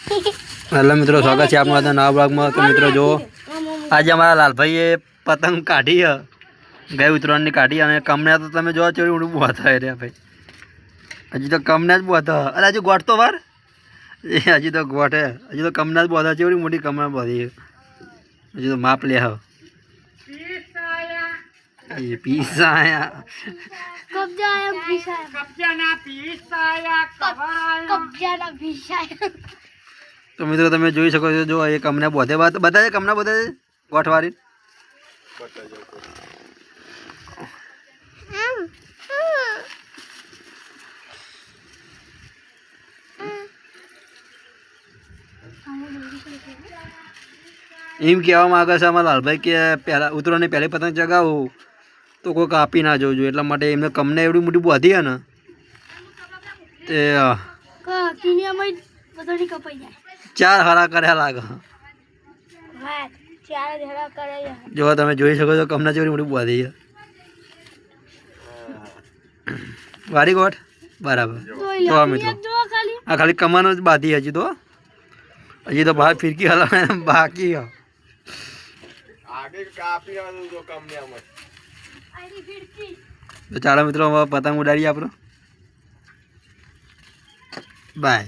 Hello મિત્રો, સ્વાગત છે આપણા નવા બ્લોગમાં। તો મિત્રો જો આજે અમારા લાલભાઈએ પતંગ કાઢી છે, ગઈ ઉત્તરાયણની કાઢી, અને કમના તો તમે જોવા ચોરી ઊંડું બહુ હતા રહ્યા ભાઈ। હજી તો કમના જ બહુ હતા, અરે હજુ ગોઠ તો વાર એ હજી તો ગોઠ હે, હજી તો કમના જ બહુ હતા, ચોરી મોટી કમના બધી હજી તો માપ લે હા ये पीसा आया कब्जा आया पीसा कब्जा ना पीसा आया कब्जा ना पीसा। तो મિત્રો તમે જોઈ શકો છો, જો એક અમને બોધે બતાવે કમના બોધે ગોઠવારી એમ કહેવા માંગે છે અમારા લાલભાઈ કે પહેલાં ઉતરવાની પહેલી પતંગ ચગાવું તો કોઈ કાપી ના જવું જોઈએ, એટલા માટે એમને કમને એવડી મોટી બોધી હે ને તે ચાર હરા કર્યા લાગે। જો તમે જોઈ શકો છો કમના જેવડી મોટી બોધી છે વારી ગોઠ બરાબર। તો મિત્રો આ ખાલી કમાનો જ બાધી હજી તો બહાર ફિરકી હલા બાકી है। तो चालो मित्रों पतंग उड़ाड़िए आप बाय।